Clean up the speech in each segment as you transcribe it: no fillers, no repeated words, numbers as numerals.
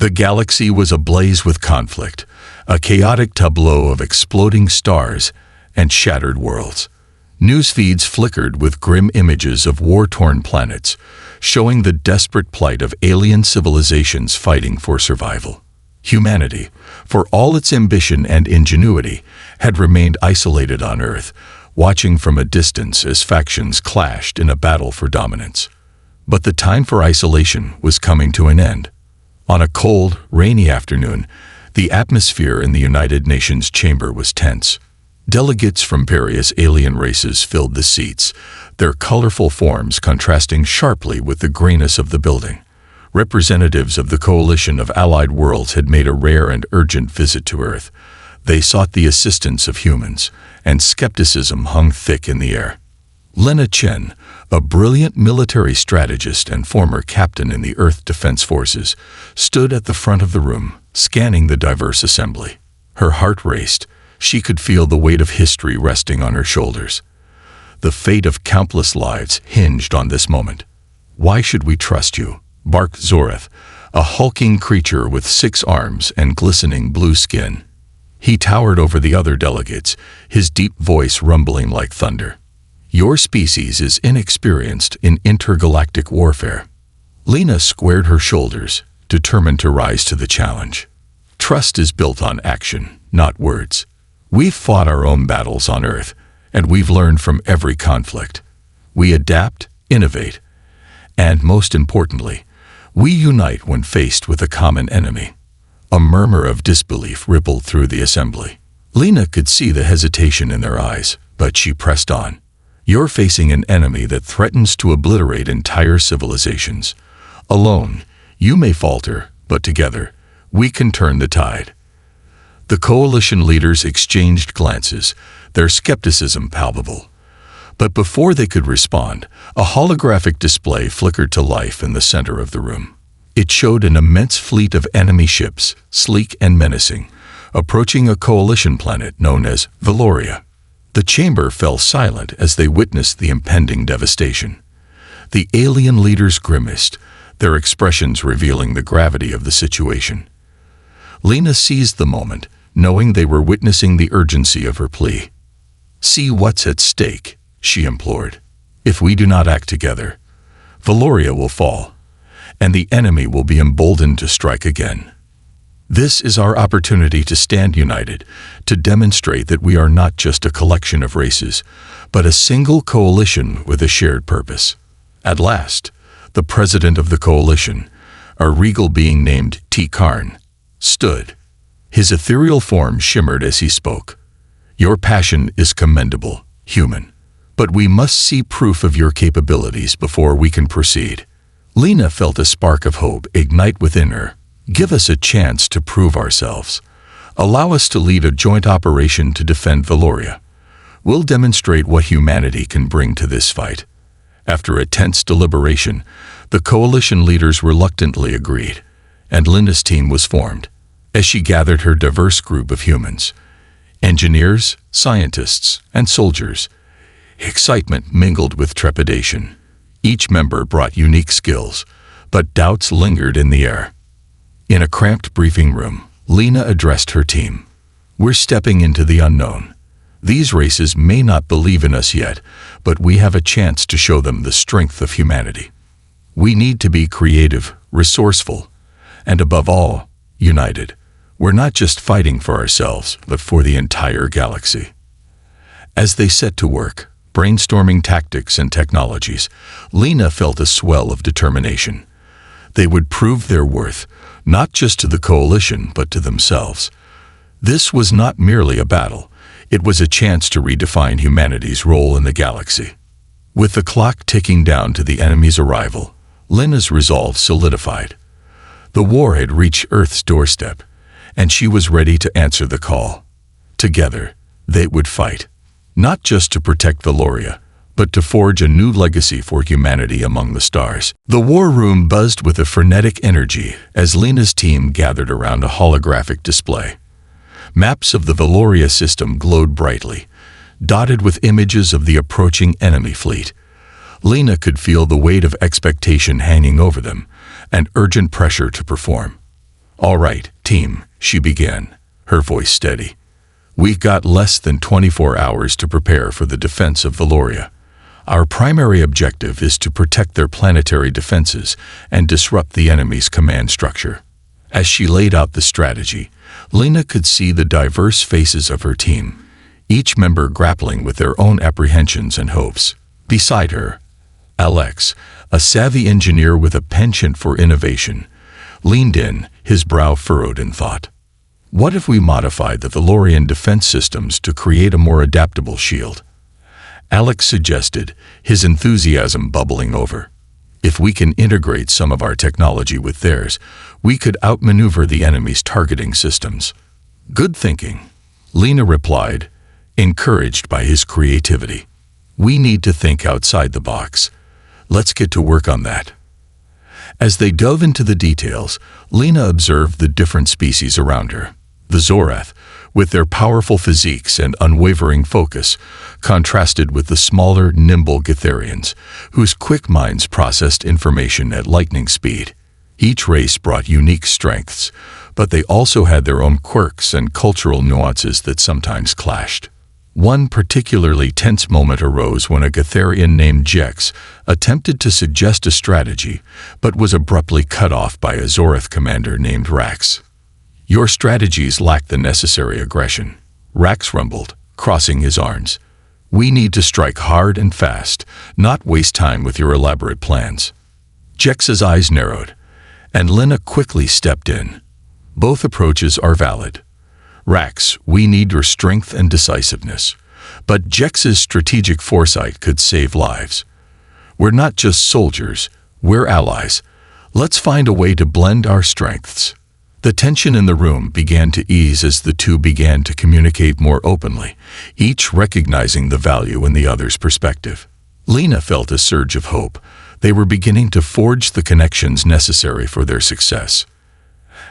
The galaxy was ablaze with conflict, a chaotic tableau of exploding stars and shattered worlds. News feeds flickered with grim images of war-torn planets, showing the desperate plight of alien civilizations fighting for survival. Humanity, for all its ambition and ingenuity, had remained isolated on Earth, watching from a distance as factions clashed in a battle for dominance. But the time for isolation was coming to an end. On a cold, rainy afternoon, the atmosphere in the United Nations chamber was tense. Delegates from various alien races filled the seats, their colorful forms contrasting sharply with the grayness of the building. Representatives of the coalition of allied worlds had made a rare and urgent visit to Earth. They sought the assistance of humans, and skepticism hung thick in the air. Lena Chen, a brilliant military strategist and former captain in the Earth Defense Forces, stood at the front of the room, scanning the diverse assembly. Her heart raced. She could feel the weight of history resting on her shoulders. The fate of countless lives hinged on this moment. "Why should we trust you?" barked Zoreth, a hulking creature with 6 arms and glistening blue skin. He towered over the other delegates, his deep voice rumbling like thunder. "Your species is inexperienced in intergalactic warfare." Lena squared her shoulders, determined to rise to the challenge. "Trust is built on action, not words. We've fought our own battles on Earth, and we've learned from every conflict. We adapt, innovate, and most importantly, we unite when faced with a common enemy." A murmur of disbelief rippled through the assembly. Lena could see the hesitation in their eyes, but she pressed on. "You're facing an enemy that threatens to obliterate entire civilizations. Alone, you may falter, but together, we can turn the tide." The coalition leaders exchanged glances, their skepticism palpable. But before they could respond, a holographic display flickered to life in the center of the room. It showed an immense fleet of enemy ships, sleek and menacing, approaching a coalition planet known as Valoria. The chamber fell silent as they witnessed the impending devastation. The alien leaders grimaced, their expressions revealing the gravity of the situation. Lena seized the moment, knowing they were witnessing the urgency of her plea. "See what's at stake," she implored. "If we do not act together, Valoria will fall, and the enemy will be emboldened to strike again. This is our opportunity to stand united, to demonstrate that we are not just a collection of races, but a single coalition with a shared purpose." At last, the president of the coalition, a regal being named T. Karn, stood. His ethereal form shimmered as he spoke. "Your passion is commendable, human, but we must see proof of your capabilities before we can proceed." Lena felt a spark of hope ignite within her. "Give us a chance to prove ourselves. Allow us to lead a joint operation to defend Valoria. We'll demonstrate what humanity can bring to this fight." After a tense deliberation, the coalition leaders reluctantly agreed, and Lena's team was formed. As she gathered her diverse group of humans, engineers, scientists, and soldiers, excitement mingled with trepidation. Each member brought unique skills, but doubts lingered in the air. In a cramped briefing room, Lena addressed her team. "We're stepping into the unknown. These races may not believe in us yet, but we have a chance to show them the strength of humanity. We need to be creative, resourceful, and above all, united. We're not just fighting for ourselves, but for the entire galaxy." As they set to work, brainstorming tactics and technologies, Lena felt a swell of determination. They would prove their worth, not just to the coalition, but to themselves. This was not merely a battle. It was a chance to redefine humanity's role in the galaxy. With the clock ticking down to the enemy's arrival, Lena's resolve solidified. The war had reached Earth's doorstep, and she was ready to answer the call. Together, they would fight, not just to protect Valoria, but to forge a new legacy for humanity among the stars. The war room buzzed with a frenetic energy as Lena's team gathered around a holographic display. Maps of the Valoria system glowed brightly, dotted with images of the approaching enemy fleet. Lena could feel the weight of expectation hanging over them, and urgent pressure to perform. "All right, team," she began, her voice steady. "We've got less than 24 hours to prepare for the defense of Valoria. Our primary objective is to protect their planetary defenses and disrupt the enemy's command structure." As she laid out the strategy, Lena could see the diverse faces of her team, each member grappling with their own apprehensions and hopes. Beside her, Alex, a savvy engineer with a penchant for innovation, leaned in, his brow furrowed in thought. What if we modified the Valorian defense systems to create a more adaptable shield? Alex suggested, his enthusiasm bubbling over. If we can integrate some of our technology with theirs, we could outmaneuver the enemy's targeting systems. Good thinking, Lena replied, encouraged by his creativity. We need to think outside the box. Let's get to work on that. As they dove into the details, Lena observed the different species around her. The Zorath, with their powerful physiques and unwavering focus, contrasted with the smaller, nimble Githerians, whose quick minds processed information at lightning speed. Each race brought unique strengths, but they also had their own quirks and cultural nuances that sometimes clashed. One particularly tense moment arose when a Githerian named Jex attempted to suggest a strategy, but was abruptly cut off by a Zorath commander named Rax. "Your strategies lack the necessary aggression," Rax rumbled, crossing his arms. "We need to strike hard and fast, not waste time with your elaborate plans." Jex's eyes narrowed, and Lena quickly stepped in. "Both approaches are valid. Rax, we need your strength and decisiveness, but Jex's strategic foresight could save lives. We're not just soldiers, we're allies. Let's find a way to blend our strengths." The tension in the room began to ease as the two began to communicate more openly, each recognizing the value in the other's perspective. Lena felt a surge of hope. They were beginning to forge the connections necessary for their success.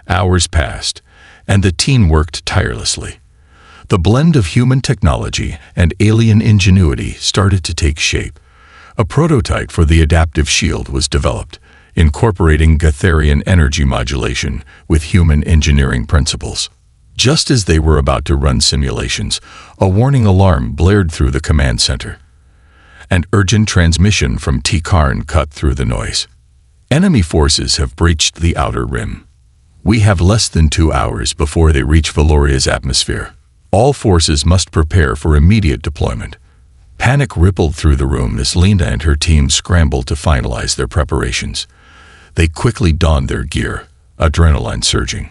Hours passed, and the team worked tirelessly. The blend of human technology and alien ingenuity started to take shape. A prototype for the adaptive shield was developed, incorporating Githerian energy modulation with human engineering principles. Just as they were about to run simulations, a warning alarm blared through the command center. An urgent transmission from T-Karn cut through the noise. "Enemy forces have breached the outer rim. We have less than 2 hours before they reach Valoria's atmosphere. All forces must prepare for immediate deployment." Panic rippled through the room as Lena and her team scrambled to finalize their preparations. They quickly donned their gear, adrenaline surging.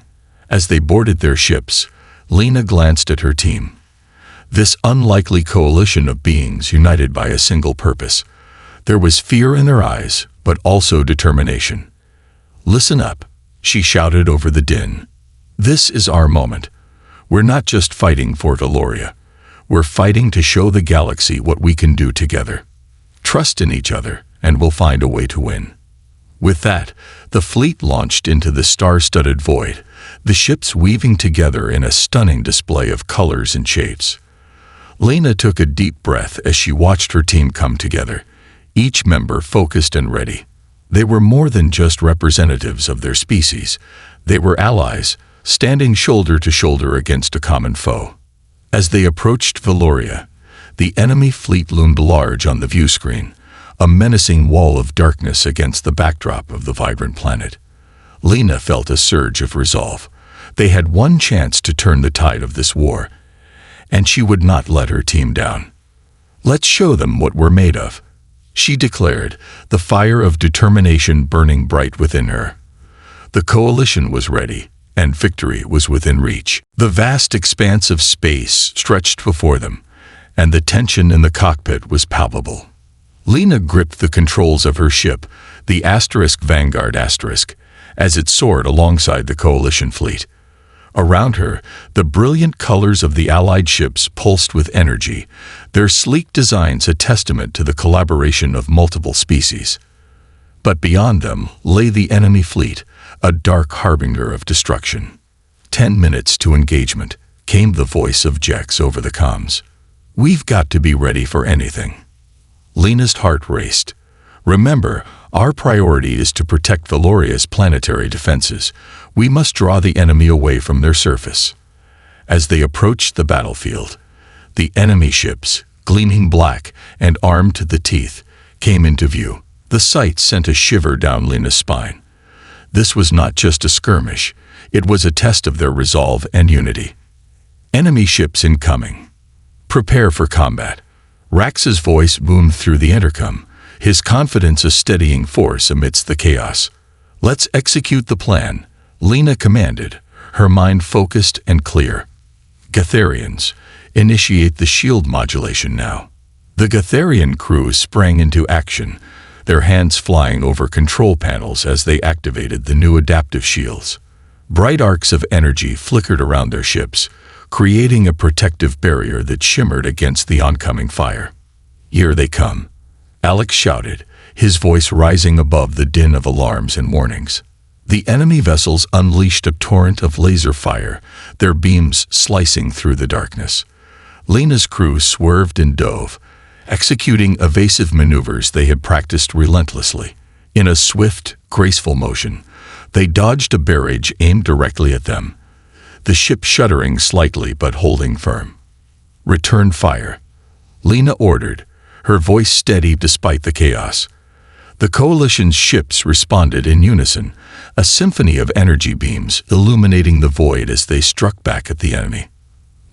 As they boarded their ships, Lena glanced at her team. This unlikely coalition of beings united by a single purpose. There was fear in their eyes, but also determination. "Listen up," she shouted over the din. "This is our moment. We're not just fighting for Valoria. We're fighting to show the galaxy what we can do together. Trust in each other, and we'll find a way to win." With that, the fleet launched into the star-studded void, the ships weaving together in a stunning display of colors and shapes. Lena took a deep breath as she watched her team come together, each member focused and ready. They were more than just representatives of their species. They were allies, standing shoulder to shoulder against a common foe. As they approached Valoria, the enemy fleet loomed large on the view screen, a menacing wall of darkness against the backdrop of the vibrant planet. Lena felt a surge of resolve. They had one chance to turn the tide of this war, and she would not let her team down. "Let's show them what we're made of," she declared, the fire of determination burning bright within her. The coalition was ready, and victory was within reach. The vast expanse of space stretched before them, and the tension in the cockpit was palpable. Lena gripped the controls of her ship, the Vanguard *, as it soared alongside the coalition fleet. Around her, the brilliant colors of the Allied ships pulsed with energy, their sleek designs a testament to the collaboration of multiple species. But beyond them lay the enemy fleet, a dark harbinger of destruction. 10 minutes to engagement, came the voice of Jex over the comms. "We've got to be ready for anything." Lena's heart raced. "Remember, Our priority is to protect Valoria's planetary defenses. We must draw the enemy away from their surface." As they approached the battlefield, the enemy ships, gleaming black and armed to the teeth, came into view. The sight sent a shiver down Lena's spine. This was not just a skirmish, it was a test of their resolve and unity. "Enemy ships incoming. Prepare for combat." Rax's voice boomed through the intercom, his confidence a steadying force amidst the chaos. "Let's execute the plan," Lena commanded, her mind focused and clear. "Gatharians, initiate the shield modulation now." The Gatharian crew sprang into action, their hands flying over control panels as they activated the new adaptive shields. Bright arcs of energy flickered around their ships, creating a protective barrier that shimmered against the oncoming fire. "Here they come," Alex shouted, his voice rising above the din of alarms and warnings. The enemy vessels unleashed a torrent of laser fire, their beams slicing through the darkness. Lena's crew swerved and dove, executing evasive maneuvers they had practiced relentlessly. In a swift, graceful motion, they dodged a barrage aimed directly at them, the ship shuddering slightly but holding firm. "Return fire," Lena ordered, her voice steady despite the chaos. The Coalition's ships responded in unison, a symphony of energy beams illuminating the void as they struck back at the enemy.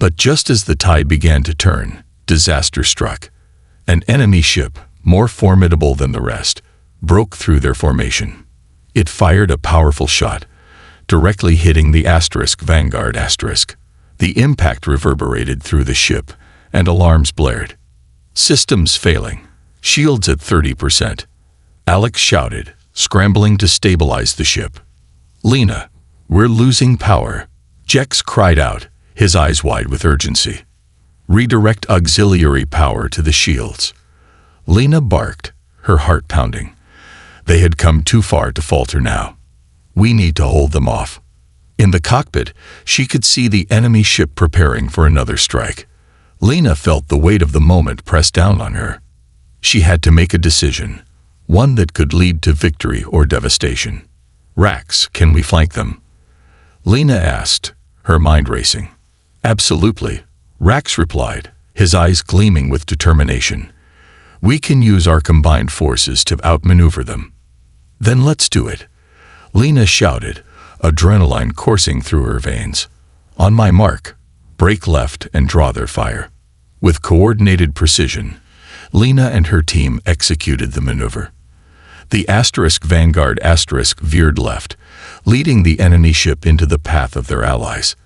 But just as the tide began to turn, disaster struck. An enemy ship, more formidable than the rest, broke through their formation. It fired a powerful shot, directly hitting the Vanguard. The impact reverberated through the ship, and alarms blared. "Systems failing. Shields at 30%. Alex shouted, scrambling to stabilize the ship. "Lena, we're losing power," Jex cried out, his eyes wide with urgency. "Redirect auxiliary power to the shields." Lena barked, her heart pounding. They had come too far to falter now. "We need to hold them off." In the cockpit, she could see the enemy ship preparing for another strike. Lena felt the weight of the moment press down on her. She had to make a decision, one that could lead to victory or devastation. "Rax, can we flank them?" Lena asked, her mind racing. "Absolutely," Rax replied, his eyes gleaming with determination. "We can use our combined forces to outmaneuver them." "Then let's do it," Lena shouted, adrenaline coursing through her veins. "On my mark, break left and draw their fire." With coordinated precision, Lena and her team executed the maneuver. The Vanguard veered left, leading the enemy ship into the path of their allies.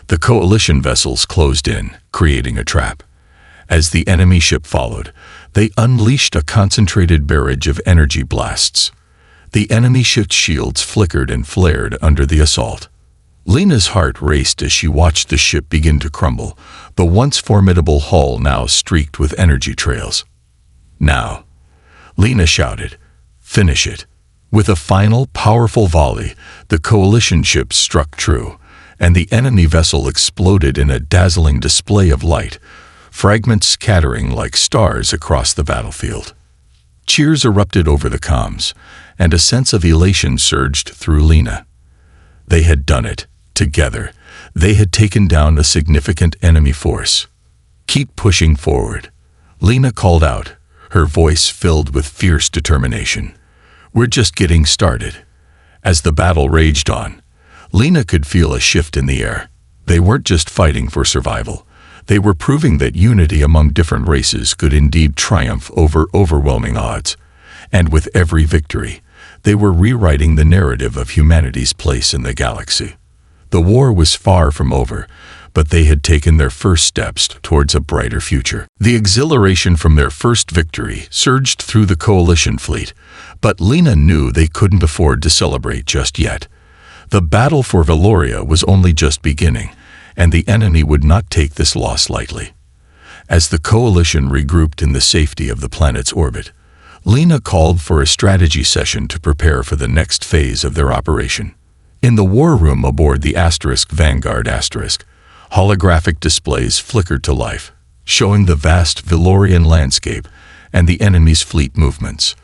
The Coalition vessels closed in, creating a trap. As the enemy ship followed, they unleashed a concentrated barrage of energy blasts. The enemy ship's shields flickered and flared under the assault. Lena's heart raced as she watched the ship begin to crumble, the once formidable hull now streaked with energy trails. "Now," Lena shouted, "finish it." With a final, powerful volley, the Coalition ship struck true, and the enemy vessel exploded in a dazzling display of light, fragments scattering like stars across the battlefield. Cheers erupted over the comms, and a sense of elation surged through Lena. They had done it. Together, they had taken down a significant enemy force. "Keep pushing forward," Lena called out, her voice filled with fierce determination. "We're just getting started." As the battle raged on, Lena could feel a shift in the air. They weren't just fighting for survival. They were proving that unity among different races could indeed triumph over overwhelming odds. And with every victory, they were rewriting the narrative of humanity's place in the galaxy. The war was far from over, but they had taken their first steps towards a brighter future. The exhilaration from their first victory surged through the Coalition fleet, but Lena knew they couldn't afford to celebrate just yet. The battle for Valoria was only just beginning, and the enemy would not take this loss lightly. As the Coalition regrouped in the safety of the planet's orbit, Lena called for a strategy session to prepare for the next phase of their operation. In the war room aboard the Vanguard holographic displays flickered to life, showing the vast Valorian landscape and the enemy's fleet movements.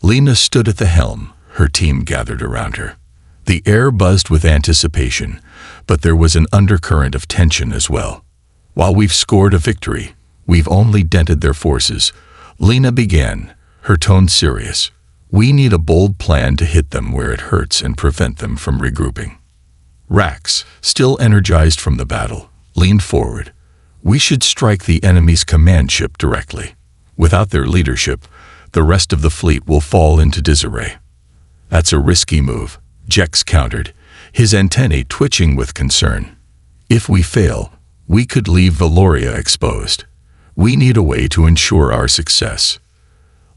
Lena stood at the helm, her team gathered around her. The air buzzed with anticipation, but there was an undercurrent of tension as well. While we've scored a victory, we've only dented their forces. Lena began, her tone serious. We need a bold plan to hit them where it hurts and prevent them from regrouping. Rax, still energized from the battle, leaned forward. We should strike the enemy's command ship directly. Without their leadership, the rest of the fleet will fall into disarray. That's a risky move, Jex countered, his antennae twitching with concern. If we fail, we could leave Valoria exposed. We need a way to ensure our success.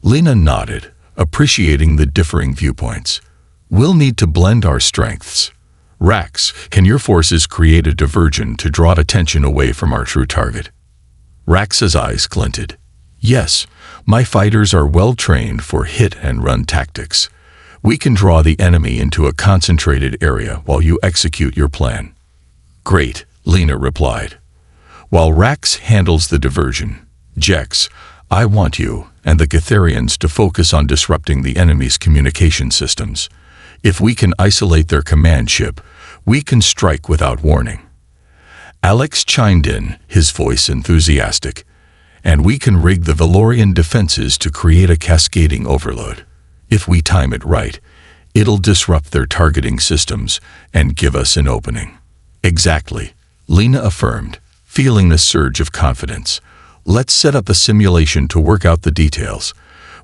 Lena nodded, appreciating the differing viewpoints. We'll need to blend our strengths. Rax, can your forces create a diversion to draw attention away from our true target? Rax's eyes glinted. Yes, my fighters are well trained for hit-and-run tactics. We can draw the enemy into a concentrated area while you execute your plan. Great, Lena replied. While Rax handles the diversion, Jex, I want you and the Catharians to focus on disrupting the enemy's communication systems. If we can isolate their command ship, we can strike without warning. Alex chimed in, his voice enthusiastic. And we can rig the Valorian defenses to create a cascading overload. If we time it right, it'll disrupt their targeting systems and give us an opening. Exactly, Lena affirmed, feeling a surge of confidence. Let's set up a simulation to work out the details.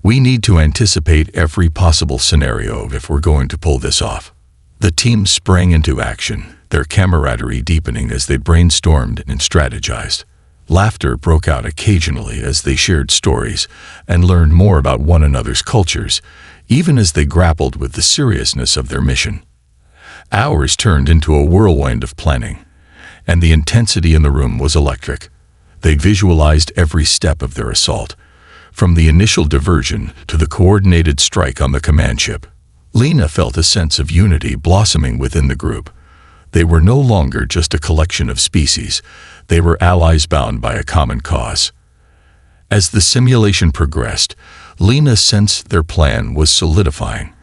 We need to anticipate every possible scenario if we're going to pull this off. The team sprang into action, their camaraderie deepening as they brainstormed and strategized. Laughter broke out occasionally as they shared stories and learned more about one another's cultures, even as they grappled with the seriousness of their mission. Hours turned into a whirlwind of planning, and the intensity in the room was electric. They visualized every step of their assault, from the initial diversion to the coordinated strike on the command ship. Lena felt a sense of unity blossoming within the group. They were no longer just a collection of species. They were allies bound by a common cause. As the simulation progressed, Lena sensed their plan was solidifying,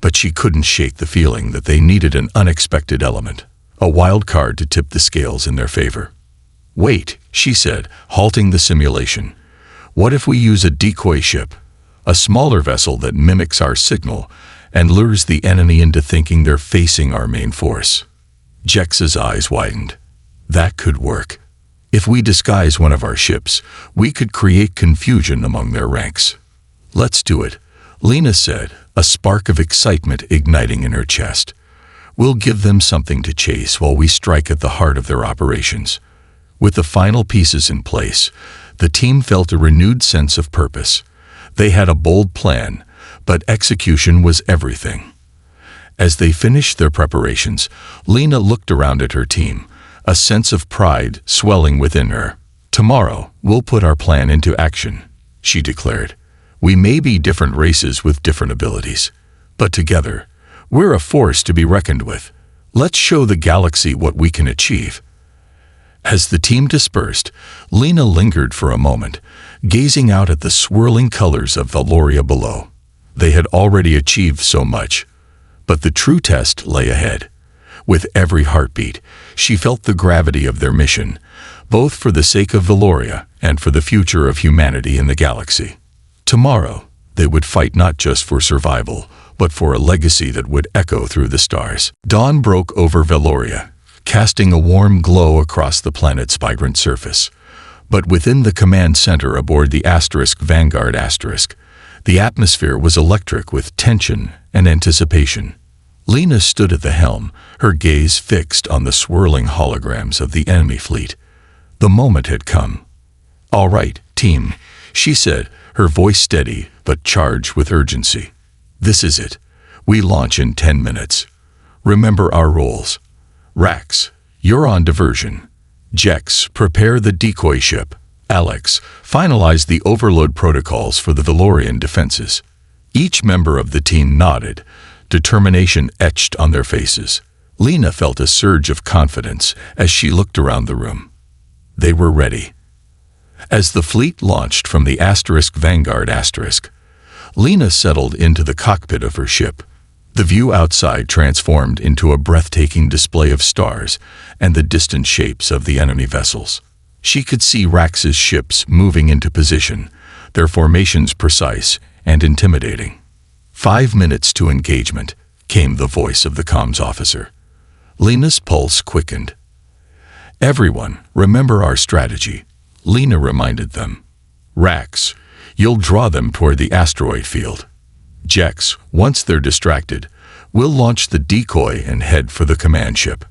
but she couldn't shake the feeling that they needed an unexpected element, a wild card to tip the scales in their favor. Wait, she said, halting the simulation. What if we use a decoy ship, a smaller vessel that mimics our signal and lures the enemy into thinking they're facing our main force? Jex's eyes widened. That could work. If we disguise one of our ships, we could create confusion among their ranks. Let's do it, Lena said, a spark of excitement igniting in her chest. We'll give them something to chase while we strike at the heart of their operations. With the final pieces in place, the team felt a renewed sense of purpose. They had a bold plan, but execution was everything. As they finished their preparations, Lena looked around at her team, a sense of pride swelling within her. Tomorrow, we'll put our plan into action, she declared. We may be different races with different abilities, but together, we're a force to be reckoned with. Let's show the galaxy what we can achieve. As the team dispersed, Lena lingered for a moment, gazing out at the swirling colors of Valoria below. They had already achieved so much, but the true test lay ahead. With every heartbeat, she felt the gravity of their mission, both for the sake of Valoria and for the future of humanity in the galaxy. Tomorrow, they would fight not just for survival, but for a legacy that would echo through the stars. Dawn broke over Valoria, casting a warm glow across the planet's vibrant surface. But within the command center aboard the Vanguard Asterisk, the atmosphere was electric with tension and anticipation. Lena stood at the helm, her gaze fixed on the swirling holograms of the enemy fleet. The moment had come. All right, team, she said, her voice steady but charged with urgency. This is it. We launch in 10 minutes. Remember our roles. Rax, you're on diversion. Jex, prepare the decoy ship. Alex, finalize the overload protocols for the Valorian defenses. Each member of the team nodded, determination etched on their faces. Lena felt a surge of confidence as she looked around the room. They were ready. As the fleet launched from the Vanguard Asterisk, Lena settled into the cockpit of her ship. The view outside transformed into a breathtaking display of stars and the distant shapes of the enemy vessels. She could see Rax's ships moving into position, their formations precise and intimidating. 5 minutes to engagement, came the voice of the comms officer. Lena's pulse quickened. Everyone, remember our strategy, Lena reminded them. Rax, you'll draw them toward the asteroid field. Jex, once they're distracted, we'll launch the decoy and head for the command ship.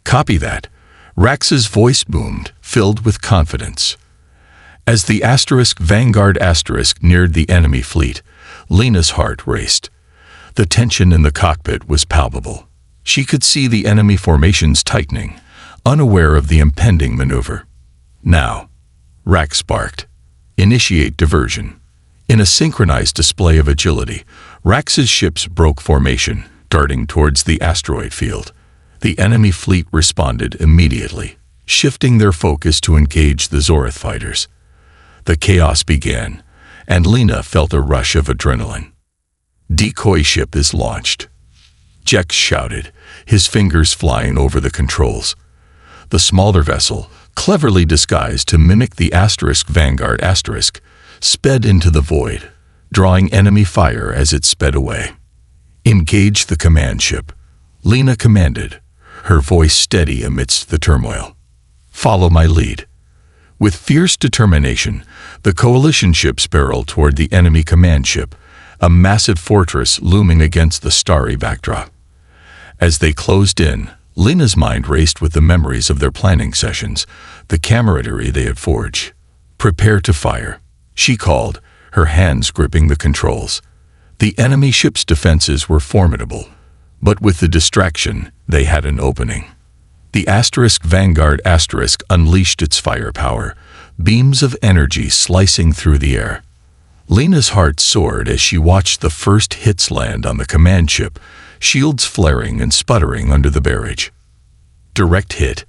Copy that. Rax's voice boomed, filled with confidence. As the Vanguard neared the enemy fleet, Lena's heart raced. The tension in the cockpit was palpable. She could see the enemy formations tightening, unaware of the impending maneuver. Now, Rax barked. Initiate diversion. In a synchronized display of agility, Rax's ships broke formation, darting towards the asteroid field. The enemy fleet responded immediately, shifting their focus to engage the Zorith fighters. The chaos began, and Lena felt a rush of adrenaline. Decoy ship is launched. Jex shouted, his fingers flying over the controls. The smaller vessel, cleverly disguised to mimic the Vanguard sped into the void, drawing enemy fire as it sped away. Engage the command ship, Lena commanded, her voice steady amidst the turmoil. Follow my lead. With fierce determination, the coalition ships barreled toward the enemy command ship, a massive fortress looming against the starry backdrop. As they closed in, Lena's mind raced with the memories of their planning sessions, the camaraderie they had forged. Prepare to fire, she called, her hands gripping the controls. The enemy ship's defenses were formidable, but with the distraction, they had an opening. The Vanguard unleashed its firepower, beams of energy slicing through the air. Lena's heart soared as she watched the first hits land on the command ship, shields flaring and sputtering under the barrage. Direct hit.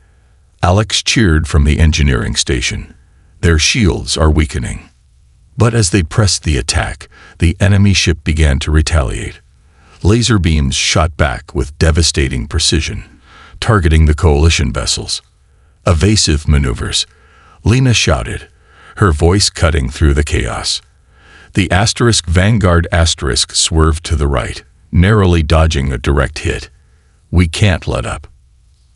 Alex cheered from the engineering station. Their shields are weakening. But as they pressed the attack, the enemy ship began to retaliate. Laser beams shot back with devastating precision, targeting the coalition vessels. Evasive maneuvers, Lena shouted, her voice cutting through the chaos. The Vanguard swerved to the right, narrowly dodging a direct hit. We can't let up.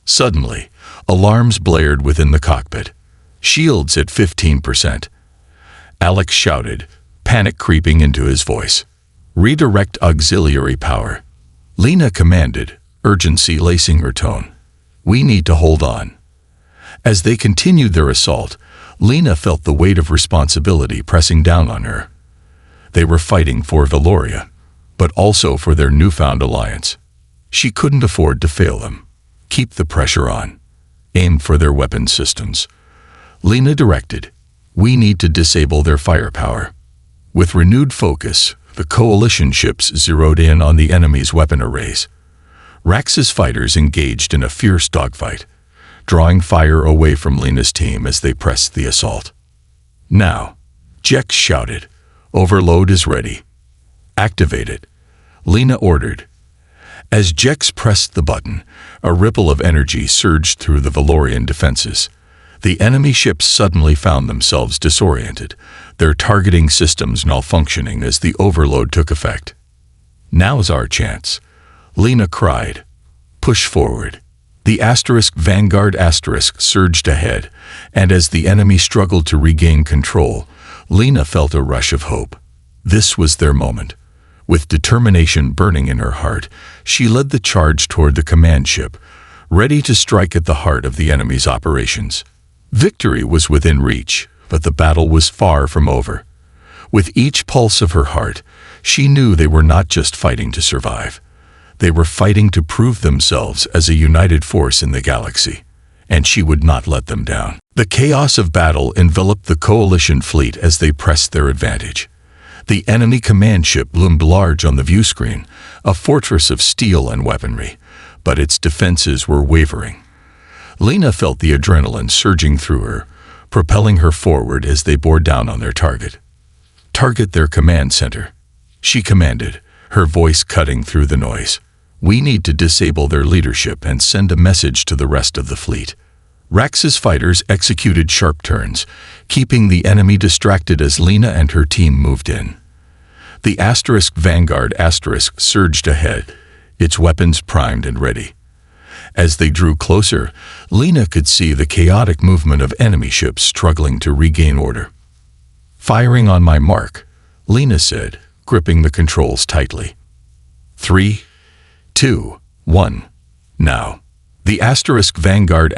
Suddenly, alarms blared within the cockpit. Shields at 15%. Alex shouted, panic creeping into his voice. Redirect auxiliary power. Lena commanded, urgency lacing her tone. We need to hold on. As they continued their assault, Lena felt the weight of responsibility pressing down on her. They were fighting for Valoria, but also for their newfound alliance. She couldn't afford to fail them. Keep the pressure on. Aim for their weapon systems. Lena directed, we need to disable their firepower. With renewed focus, the coalition ships zeroed in on the enemy's weapon arrays. Rax's fighters engaged in a fierce dogfight, drawing fire away from Lena's team as they pressed the assault. Now, Jex shouted, overload is ready. Activate it, Lena ordered. As Jex pressed the button, a ripple of energy surged through the Valorian defenses. The enemy ships suddenly found themselves disoriented, their targeting systems malfunctioning as the overload took effect. Now's our chance, Lena cried. Push forward. The Vanguard surged ahead, and as the enemy struggled to regain control, Lena felt a rush of hope. This was their moment. With determination burning in her heart, she led the charge toward the command ship, ready to strike at the heart of the enemy's operations. Victory was within reach, but the battle was far from over. With each pulse of her heart, she knew they were not just fighting to survive. They were fighting to prove themselves as a united force in the galaxy, and she would not let them down. The chaos of battle enveloped the coalition fleet as they pressed their advantage. The enemy command ship loomed large on the view screen, a fortress of steel and weaponry, but its defenses were wavering. Lena felt the adrenaline surging through her, propelling her forward as they bore down on their target. Target their command center, she commanded, her voice cutting through the noise. "We need to disable their leadership and send a message to the rest of the fleet." Rax's fighters executed sharp turns, keeping the enemy distracted as Lena and her team moved in. The Vanguard surged ahead, its weapons primed and ready. As they drew closer, Lena could see the chaotic movement of enemy ships struggling to regain order. "Firing on my mark," Lena said, gripping the controls tightly. 3, 2, 1, now. The Vanguard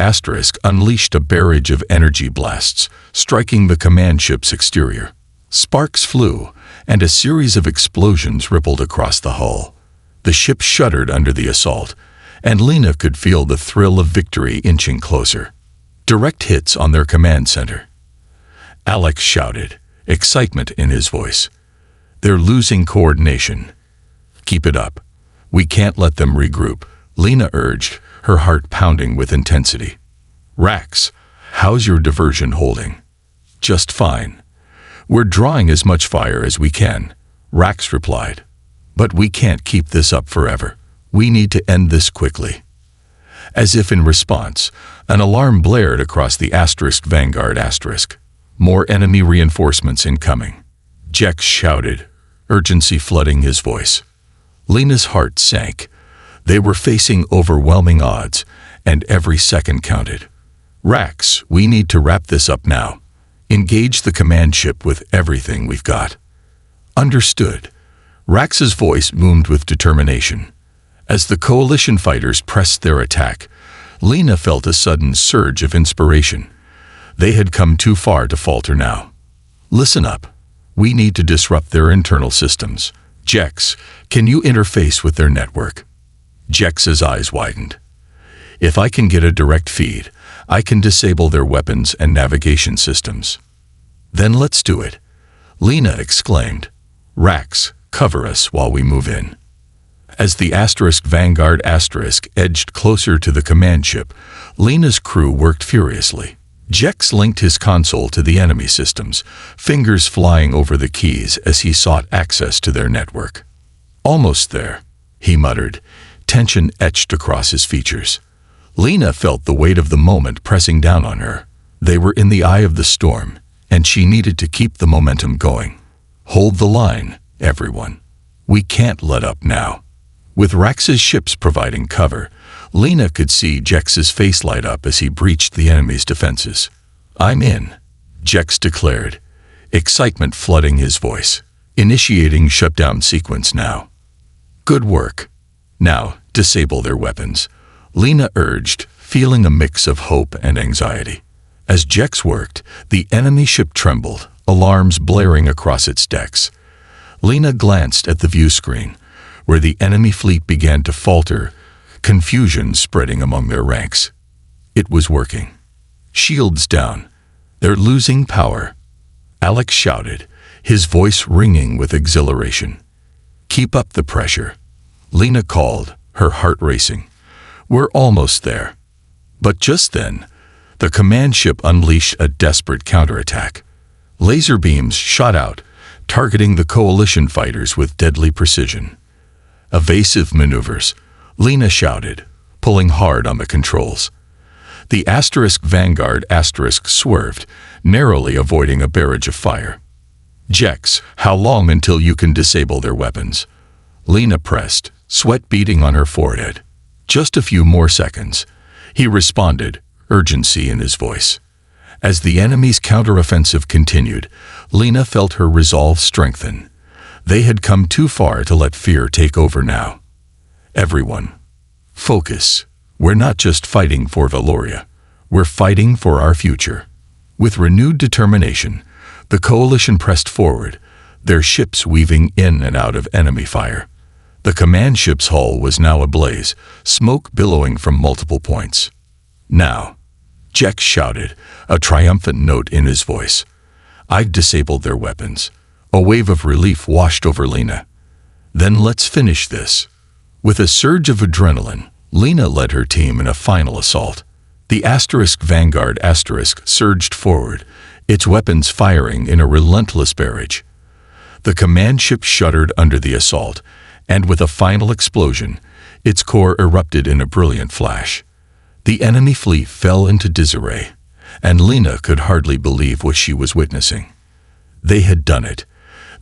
unleashed a barrage of energy blasts, striking the command ship's exterior. Sparks flew, and a series of explosions rippled across the hull. The ship shuddered under the assault, and Lena could feel the thrill of victory inching closer. Direct hits on their command center. Alex shouted, excitement in his voice. "They're losing coordination." "Keep it up. We can't let them regroup," Lena urged, her heart pounding with intensity. "Rax, how's your diversion holding?" "Just fine. We're drawing as much fire as we can," Rax replied. "But we can't keep this up forever. We need to end this quickly." As if in response, an alarm blared across the Vanguard. "More enemy reinforcements incoming," Jex shouted, urgency flooding his voice. Lena's heart sank. They were facing overwhelming odds, and every second counted. "Rax, we need to wrap this up now. Engage the command ship with everything we've got." "Understood." Rax's voice boomed with determination. As the coalition fighters pressed their attack, Lena felt a sudden surge of inspiration. They had come too far to falter now. "Listen up. We need to disrupt their internal systems. Jex, can you interface with their network?" Jex's eyes widened. "If I can get a direct feed, I can disable their weapons and navigation systems." "Then let's do it," Lena exclaimed. "Rax, cover us while we move in." As the Vanguard edged closer to the command ship, Lena's crew worked furiously. Jex linked his console to the enemy systems, fingers flying over the keys as he sought access to their network. "Almost there," he muttered, tension etched across his features. Lena felt the weight of the moment pressing down on her. They were in the eye of the storm, and she needed to keep the momentum going. "Hold the line, everyone. We can't let up now." With Rax's ships providing cover, Lena could see Jex's face light up as he breached the enemy's defenses. "I'm in," Jex declared, excitement flooding his voice. "Initiating shutdown sequence now." "Good work. Now, disable their weapons," Lena urged, feeling a mix of hope and anxiety. As Jex worked, the enemy ship trembled, alarms blaring across its decks. Lena glanced at the view screen, where the enemy fleet began to falter, confusion spreading among their ranks. It was working. "Shields down. They're losing power," Alex shouted, his voice ringing with exhilaration. "Keep up the pressure," Lena called, her heart racing. "We're almost there." But just then, the command ship unleashed a desperate counterattack. Laser beams shot out, targeting the coalition fighters with deadly precision. "Evasive maneuvers," Lena shouted, pulling hard on the controls. The Vanguard swerved, narrowly avoiding a barrage of fire. "Jex, how long until you can disable their weapons?" Lena pressed, sweat beading on her forehead. "Just a few more seconds," he responded, urgency in his voice. As the enemy's counteroffensive continued, Lena felt her resolve strengthen. They had come too far to let fear take over now. "Everyone, focus. We're not just fighting for Valoria. We're fighting for our future." With renewed determination, the coalition pressed forward, their ships weaving in and out of enemy fire. The command ship's hull was now ablaze, smoke billowing from multiple points. "Now," Jex shouted, a triumphant note in his voice. "I've disabled their weapons." A wave of relief washed over Lena. "Then let's finish this." With a surge of adrenaline, Lena led her team in a final assault. The Vanguard surged forward, its weapons firing in a relentless barrage. The command ship shuddered under the assault, and with a final explosion, its core erupted in a brilliant flash. The enemy fleet fell into disarray, and Lena could hardly believe what she was witnessing. They had done it.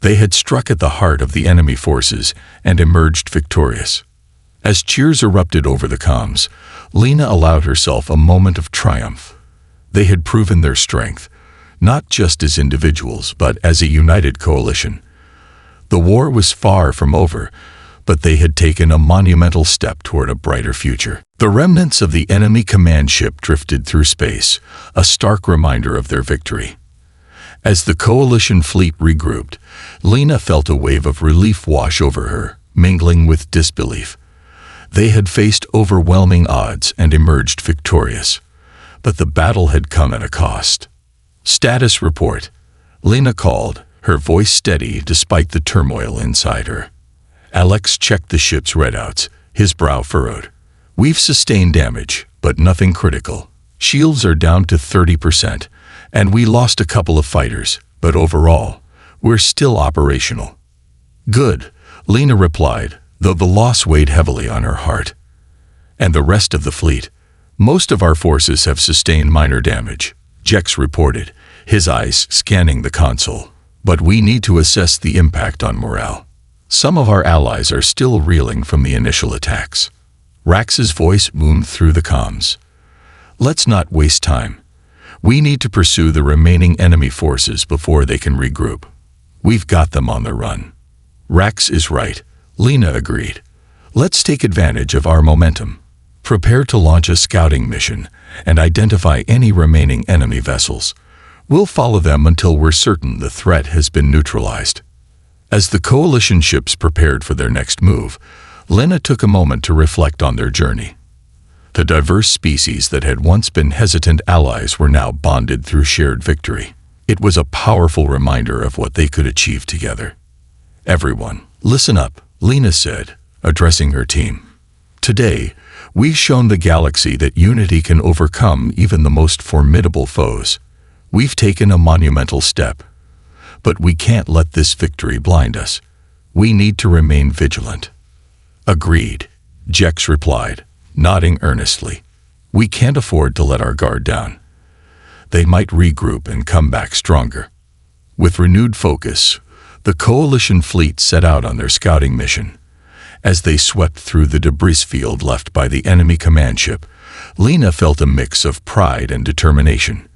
They had struck at the heart of the enemy forces and emerged victorious. As cheers erupted over the comms, Lena allowed herself a moment of triumph. They had proven their strength, not just as individuals, but as a united coalition. The war was far from over, but they had taken a monumental step toward a brighter future. The remnants of the enemy command ship drifted through space, a stark reminder of their victory. As the coalition fleet regrouped, Lena felt a wave of relief wash over her, mingling with disbelief. They had faced overwhelming odds and emerged victorious, but the battle had come at a cost. "Status report," Lena called, her voice steady despite the turmoil inside her. Alex checked the ship's readouts, his brow furrowed. "We've sustained damage, but nothing critical. Shields are down to 30%, and we lost a couple of fighters, but overall, we're still operational." "Good," Lena replied, though the loss weighed heavily on her heart. "And the rest of the fleet? Most of our forces have sustained minor damage," Jex reported, his eyes scanning the console. "But we need to assess the impact on morale. Some of our allies are still reeling from the initial attacks." Rax's voice boomed through the comms. "Let's not waste time. We need to pursue the remaining enemy forces before they can regroup. We've got them on the run." "Rax is right," Lena agreed. "Let's take advantage of our momentum. Prepare to launch a scouting mission and identify any remaining enemy vessels. We'll follow them until we're certain the threat has been neutralized." As the coalition ships prepared for their next move, Lena took a moment to reflect on their journey. The diverse species that had once been hesitant allies were now bonded through shared victory. It was a powerful reminder of what they could achieve together. "Everyone, listen up," Lena said, addressing her team. "Today, we've shown the galaxy that unity can overcome even the most formidable foes. We've taken a monumental step. But we can't let this victory blind us. We need to remain vigilant." "Agreed," Jex replied, nodding earnestly. "We can't afford to let our guard down. They might regroup and come back stronger." With renewed focus, the coalition fleet set out on their scouting mission. As they swept through the debris field left by the enemy command ship, Lena felt a mix of pride and determination.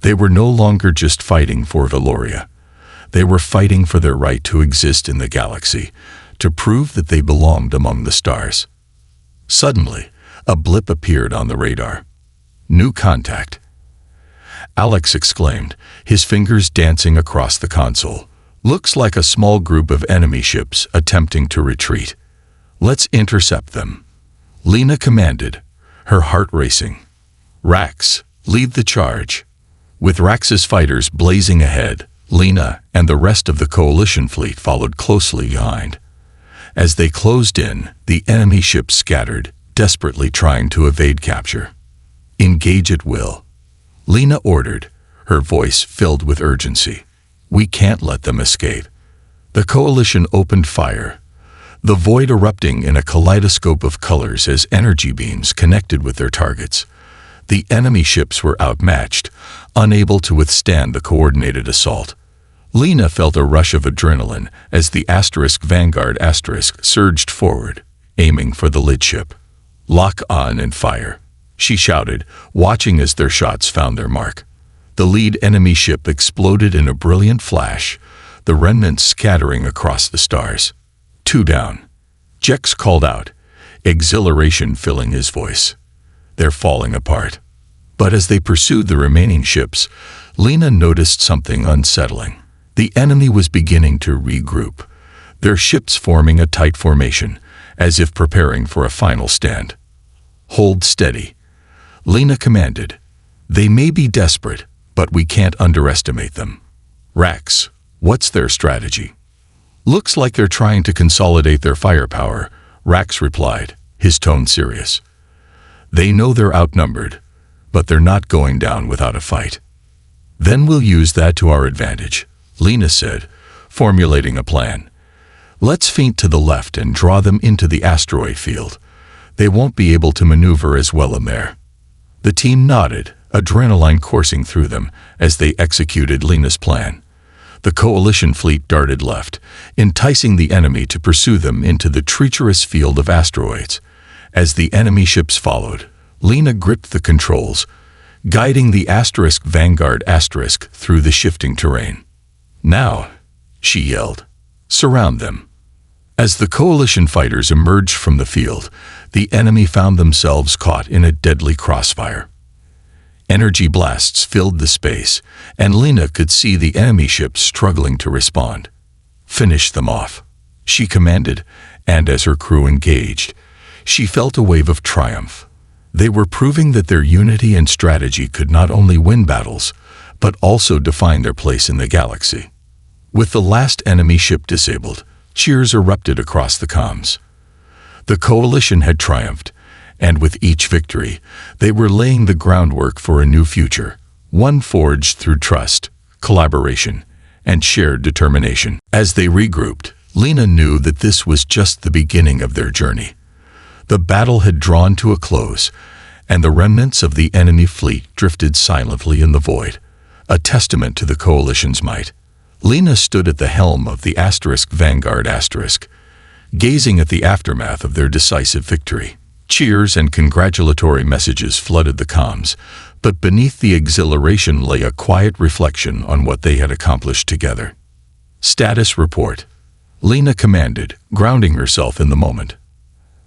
They were no longer just fighting for Valoria. They were fighting for their right to exist in the galaxy, to prove that they belonged among the stars. Suddenly, a blip appeared on the radar. "New contact," Alex exclaimed, his fingers dancing across the console. "Looks like a small group of enemy ships attempting to retreat. Let's intercept them," Lena commanded, her heart racing. "Rax, lead the charge." With Rax's fighters blazing ahead, Lena and the rest of the coalition fleet followed closely behind. As they closed in, the enemy ships scattered, desperately trying to evade capture. "Engage at will," Lena ordered, her voice filled with urgency. "We can't let them escape." The coalition opened fire, the void erupting in a kaleidoscope of colors as energy beams connected with their targets. The enemy ships were outmatched, unable to withstand the coordinated assault. Lena felt a rush of adrenaline as the Vanguard surged forward, aiming for the lead ship. "Lock on and fire," she shouted, watching as their shots found their mark. The lead enemy ship exploded in a brilliant flash, the remnants scattering across the stars. "Two down," Jex called out, exhilaration filling his voice. "They're falling apart." But as they pursued the remaining ships, Lena noticed something unsettling. The enemy was beginning to regroup, their ships forming a tight formation, as if preparing for a final stand. "Hold steady," Lena commanded. "They may be desperate, but we can't underestimate them." "Rax, what's their strategy?" "Looks like they're trying to consolidate their firepower," Rax replied, his tone serious. "They know they're outnumbered, but they're not going down without a fight." "Then we'll use that to our advantage," Lena said, formulating a plan. Let's feint to the left and draw them into the asteroid field. They won't be able to maneuver as well in there. The team nodded, adrenaline coursing through them as they executed Lena's plan. The coalition fleet darted left, enticing the enemy to pursue them into the treacherous field of asteroids. As the enemy ships followed, Lena gripped the controls, guiding the Vanguard through the shifting terrain. "Now," she yelled, "surround them." As the coalition fighters emerged from the field, the enemy found themselves caught in a deadly crossfire. Energy blasts filled the space, and Lena could see the enemy ships struggling to respond. "Finish them off," she commanded, and as her crew engaged, she felt a wave of triumph. They were proving that their unity and strategy could not only win battles, but also define their place in the galaxy. With the last enemy ship disabled, cheers erupted across the comms. The coalition had triumphed, and with each victory, they were laying the groundwork for a new future, one forged through trust, collaboration, and shared determination. As they regrouped, Lena knew that this was just the beginning of their journey. The battle had drawn to a close, and the remnants of the enemy fleet drifted silently in the void, a testament to the coalition's might. Lena stood at the helm of the Vanguard, gazing at the aftermath of their decisive victory. Cheers and congratulatory messages flooded the comms, but beneath the exhilaration lay a quiet reflection on what they had accomplished together. "Status report," Lena commanded, grounding herself in the moment.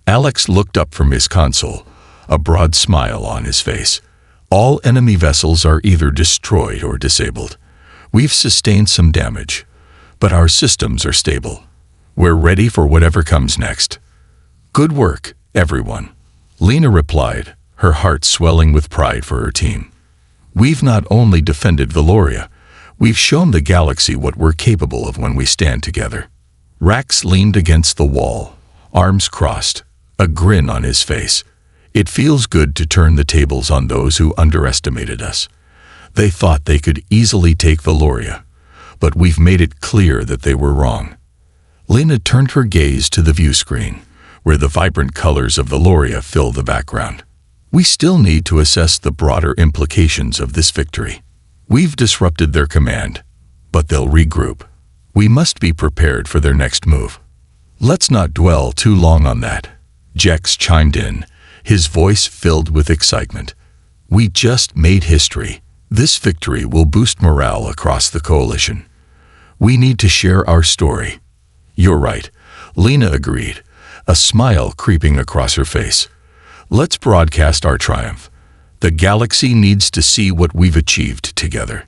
Alex looked up from his console, a broad smile on his face. "All enemy vessels are either destroyed or disabled. We've sustained some damage, but our systems are stable. We're ready for whatever comes next." "Good work, everyone," Lena replied, her heart swelling with pride for her team. "We've not only defended Valoria, we've shown the galaxy what we're capable of when we stand together." Rax leaned against the wall, arms crossed, a grin on his face. "It feels good to turn the tables on those who underestimated us. They thought they could easily take Valoria, but we've made it clear that they were wrong." Lena turned her gaze to the view screen, where the vibrant colors of Valoria filled the background. "We still need to assess the broader implications of this victory. We've disrupted their command, but they'll regroup. We must be prepared for their next move." "Let's not dwell too long on that," Jex chimed in, his voice filled with excitement. "We just made history. This victory will boost morale across the coalition. We need to share our story." "You're right," Lena agreed, a smile creeping across her face. "Let's broadcast our triumph. The galaxy needs to see what we've achieved together."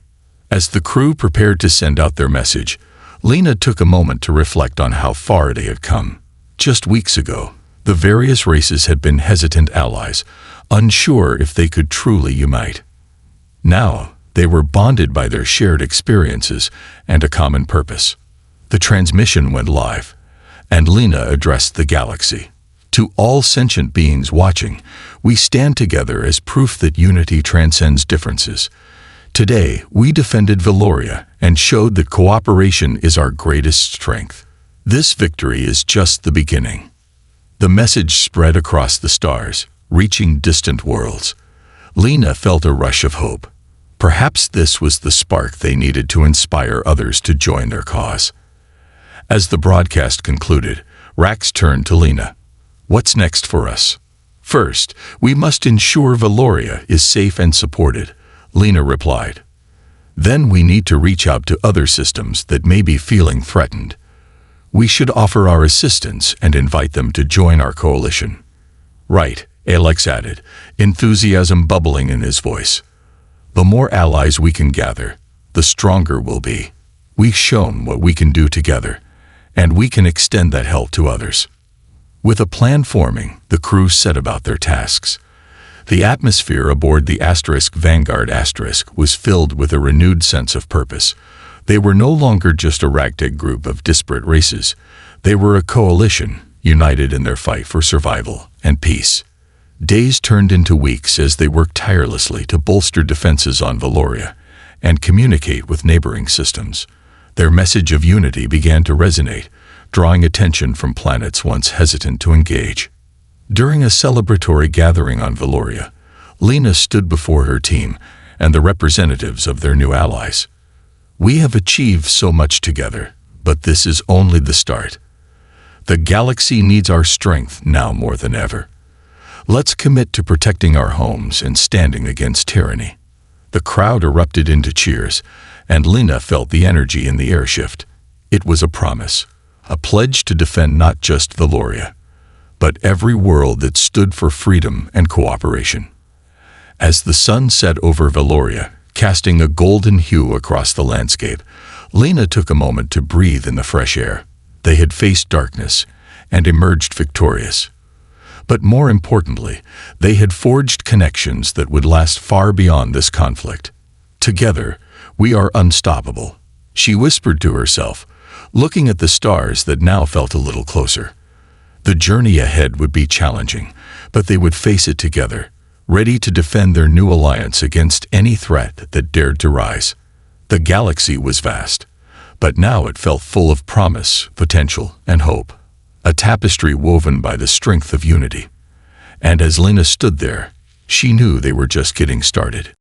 As the crew prepared to send out their message, Lena took a moment to reflect on how far they had come. Just weeks ago, the various races had been hesitant allies, unsure if they could truly unite. Now, they were bonded by their shared experiences and a common purpose. The transmission went live, and Lena addressed the galaxy. "To all sentient beings watching, we stand together as proof that unity transcends differences. Today, we defended Valoria and showed that cooperation is our greatest strength. This victory is just the beginning." The message spread across the stars, reaching distant worlds. Lena felt a rush of hope. Perhaps this was the spark they needed to inspire others to join their cause. As the broadcast concluded, Rax turned to Lena. "What's next for us?" "First, we must ensure Valoria is safe and supported," Lena replied. "Then we need to reach out to other systems that may be feeling threatened. We should offer our assistance and invite them to join our coalition." "Right," Alex added, enthusiasm bubbling in his voice. "The more allies we can gather, the stronger we'll be. We've shown what we can do together, and we can extend that help to others." With a plan forming, the crew set about their tasks. The atmosphere aboard the Vanguard was filled with a renewed sense of purpose. They were no longer just a ragtag group of disparate races. They were a coalition, united in their fight for survival and peace. Days turned into weeks as they worked tirelessly to bolster defenses on Valoria and communicate with neighboring systems. Their message of unity began to resonate, drawing attention from planets once hesitant to engage. During a celebratory gathering on Valoria, Lena stood before her team and the representatives of their new allies. "We have achieved so much together, but this is only the start. The galaxy needs our strength now more than ever. Let's commit to protecting our homes and standing against tyranny." The crowd erupted into cheers, and Lena felt the energy in the air shift. It was a promise, a pledge to defend not just Valoria, but every world that stood for freedom and cooperation. As the sun set over Valoria, casting a golden hue across the landscape, Lena took a moment to breathe in the fresh air. They had faced darkness and emerged victorious. But more importantly, they had forged connections that would last far beyond this conflict. "Together, we are unstoppable," she whispered to herself, looking at the stars that now felt a little closer. The journey ahead would be challenging, but they would face it together, ready to defend their new alliance against any threat that dared to rise. The galaxy was vast, but now it felt full of promise, potential, and hope. A tapestry woven by the strength of unity. And as Lena stood there, she knew they were just getting started.